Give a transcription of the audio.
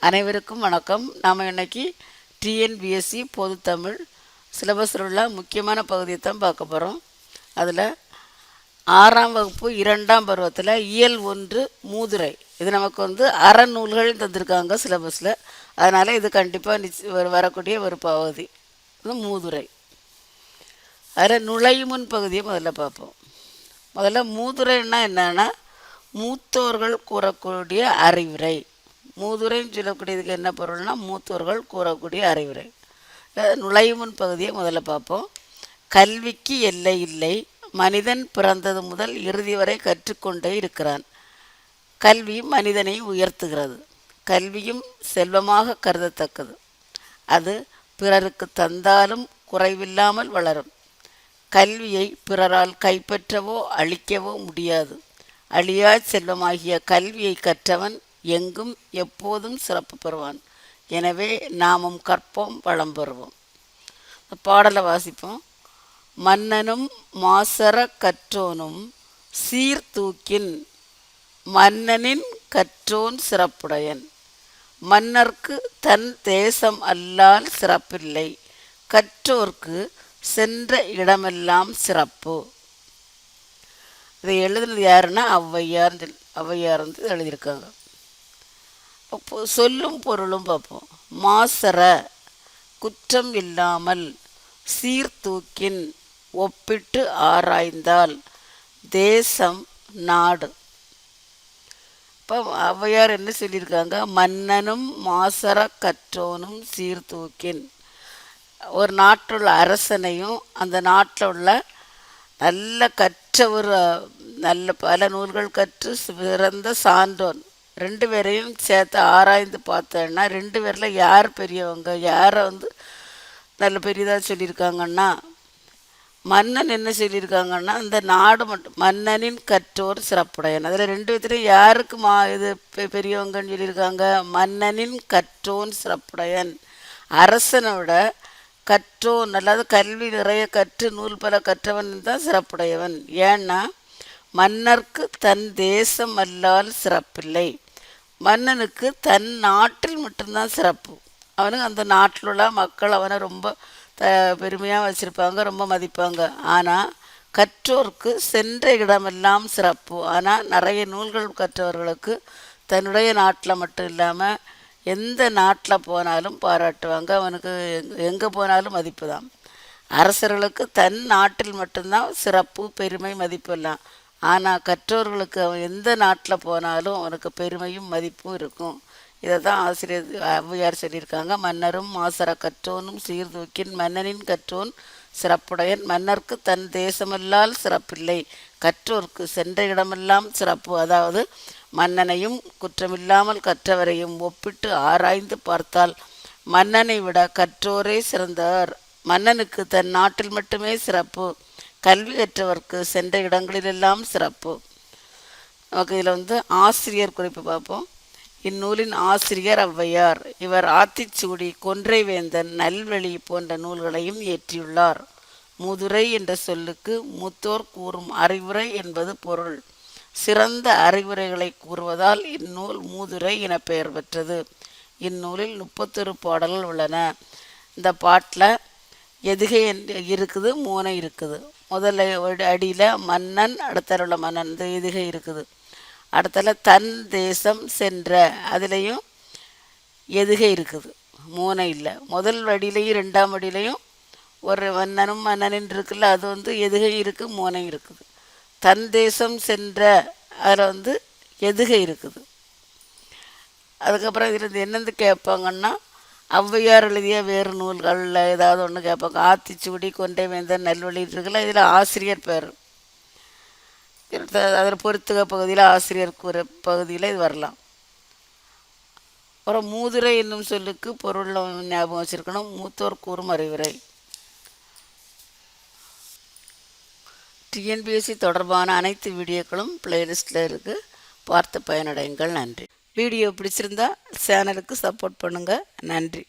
அனைவருக்கும் வணக்கம். நாம் இன்னைக்கு டிஎன்பிஎஸ்சி பொதுத்தமிழ் சிலபஸில் உள்ள முக்கியமான பகுதியை தான் பார்க்க போகிறோம். அதில் 6ஆம் வகுப்பு 2ஆம் பருவத்தில் இயல் 1 மூதுரை, இது நமக்கு அறநூல்கள் தந்திருக்காங்க சிலபஸில். அதனால் இது கண்டிப்பாக வரக்கூடிய ஒரு பகுதி இது மூதுரை. அதில் நுழைமுன் பகுதியை முதல்ல பார்ப்போம். முதல்ல மூதுரைன்னா என்னன்னா மூத்தோர்கள் கூறக்கூடிய அறிவுரை. மூதுரைன்னு சொல்லக்கூடியதுக்கு என்ன பொருள்னா மூத்தோர்கள் கூறக்கூடிய அறிவுரை. நுழைமுன் பகுதியை முதல்ல பார்ப்போம். கல்விக்கு எல்லை இல்லை, மனிதன் பிறந்தது முதல் இறுதி வரை கற்றுக்கொண்டே இருக்கிறான். கல்வி மனிதனை உயர்த்துகிறது. கல்வியும் செல்வமாக கருதத்தக்கது. அது பிறருக்கு தந்தாலும் குறைவில்லாமல் வளரும். கல்வியை பிறரால் கைப்பற்றவோ அழிக்கவோ முடியாது. அழியா செல்வமாகிய கல்வியை கற்றவன் எங்கும் எப்போதும் சிறப்பு பெறுவான். எனவே நாமும் கற்போம், வளம் பெறுவோம். பாடலை வாசிப்போம். மன்னனும் மாசற கற்றோனும் சீர்தூக்கின், மன்னனின் கற்றோன் சிறப்புடையன். மன்னர்க்கு தன் தேசம் அல்லால் சிறப்பில்லை, கற்றோர்க்கு சென்ற இடமெல்லாம் சிறப்பு. இதை எழுதுனது யாருன்னா ஔவையார் எழுதியிருக்காங்க. சொல்லும் பொருளும் பார்ப்போம். மாசற குற்றம் இல்லாமல், சீர்தூக்கின் ஒப்பிட்டு ஆராய்ந்தால், தேசம் நாடு. இப்போ ஔவையார் என்ன சொல்லியிருக்காங்க? மன்னனும் மாசற கற்றோனும் சீர்தூக்கின். ஒரு நாட்டில் உள்ள அரசனையும் அந்த நாட்டில் உள்ள நல்ல கற்ற ஒரு நல்ல பல நூல்கள் கற்று சிறந்த சான்றோன் ரெண்டு பேரையும் சேர்த்து ஆராய்ந்து பார்த்தேன்னா ரெண்டு பேரில் யார் பெரியவங்க, யாரை நல்ல பெரியதாக சொல்லியிருக்காங்கன்னா, மன்னன் என்ன சொல்லியிருக்காங்கன்னா இந்த நாடு மட்டும் மன்னனின் கற்றோர் சிறப்புடையன். அதில் ரெண்டு பேர்த்தையும் யாருக்கு இது பெரியவங்கன்னு சொல்லியிருக்காங்க? மன்னனின் கற்றோன் சிறப்புடையன். அரசனோட கற்றோன், அல்லாத கல்வி நிறைய கற்று நூல் பல கற்றவன் தான் சிறப்புடையவன். ஏன்னா மன்னர்க்கு தன் தேசம் அல்லால் சிறப்பில்லை. மன்னனுக்கு தன் நாட்டில் மட்டும்தான் சிறப்பு. அவனுக்கு அந்த நாட்டில் உள்ள மக்கள் அவனை ரொம்ப பெருமையாக வச்சுருப்பாங்க, ரொம்ப மதிப்பாங்க. ஆனால் கற்றோருக்கு சென்ற இடமெல்லாம் சிறப்பு. ஆனால் நிறைய நூல்கள் கற்றவர்களுக்கு தன்னுடைய நாட்டில் மட்டும் இல்லாமல் எந்த நாட்டில் போனாலும் பாராட்டுவாங்க, அவனுக்கு எங்கே போனாலும் மதிப்பு தான். அரசர்களுக்கு தன் நாட்டில் மட்டும்தான் சிறப்பு, பெருமை, மதிப்பு எல்லாம். ஆனால் கற்றோர்களுக்கு அவன் எந்த நாட்டில் போனாலும் அவனுக்கு பெருமையும் மதிப்பும் இருக்கும். இதை தான் ஆசிரியர் ஔவையார் சொல்லியிருக்காங்க. மன்னரும் மாசற கற்றோனும் சீர்தூக்கின், மன்னனின் கற்றோன் சிறப்புடையன். மன்னருக்கு தன் தேசமல்லால் சிறப்பில்லை, கற்றோர்க்கு சென்ற இடமெல்லாம் சிறப்பு. அதாவது மன்னனையும் குற்றமில்லாமல் கற்றவரையும் ஒப்பிட்டு ஆராய்ந்து பார்த்தால் மன்னனை விட கற்றோரே சிறந்தவர். மன்னனுக்கு தன் நாட்டில் மட்டுமே சிறப்பு, கல்வி கற்றவர்க்கு சென்ற இடங்களிலெல்லாம் சிறப்பு. நமக்கு இதில் ஆசிரியர் குறிப்பு பார்ப்போம். இந்நூலின் ஆசிரியர் ஔவையார். இவர் ஆத்திச்சூடி, கொன்றை வேந்தன், நல்வழி போன்ற நூல்களையும் இயற்றியுள்ளார். மூதுரை என்ற சொல்லுக்கு மூத்தோர் கூறும் அறிவுரை என்பது பொருள். சிறந்த அறிவுரைகளை கூறுவதால் இந்நூல் மூதுரை என பெயர் பெற்றது. இந்நூலில் 31 பாடல்கள் உள்ளன. இந்த பாட்டில் எதுகை இருக்குது, மூனை இருக்குது. முதல்ல அடியில் மன்னன், அடுத்த உள்ள மன்னன், இந்த எதுகை இருக்குது. அடுத்தல தன் தேசம் சென்ற, அதுலேயும் எதுகை இருக்குது, மூனை இல்லை. முதல் அடியிலையும் 2ஆம் அடியிலையும் ஒரு மன்னனும் மன்னனின் இருக்குல்ல, அது எதுகை இருக்குது, மூனை இருக்குது. தன் தேசம் சென்ற, அதில் எதுகை இருக்குது. அதுக்கப்புறம் இதில் என்னென்னு கேட்பாங்கன்னா, ஔவையார் எழுதிய வேறு நூல்களில் ஏதாவது ஒன்று கேட்பாங்க. ஆத்திச்சூடி, கொன்றை வேந்தன், நல்வழி இருக்குல்ல, இதில் ஆசிரியர் பேர், அதில் பொறுத்துக பகுதியில் ஆசிரியர் கூற பகுதியில் இது வரலாம். அப்புறம் மூதுரை என்னும் சொல்லுக்கு பொருள் ஞாபகம் வச்சுருக்கணும். மூத்தோர் கூறும் அறிவுரை. டிஎன்பிஎஸ்சி தொடர்பான அனைத்து வீடியோக்களும் பிளேலிஸ்ட்டில் இருக்குது, பார்த்து பயனடையுங்கள். நன்றி. வீடியோ பிடிச்சிருந்தா சேனலுக்கு சப்போர்ட் பண்ணுங்கள். நன்றி.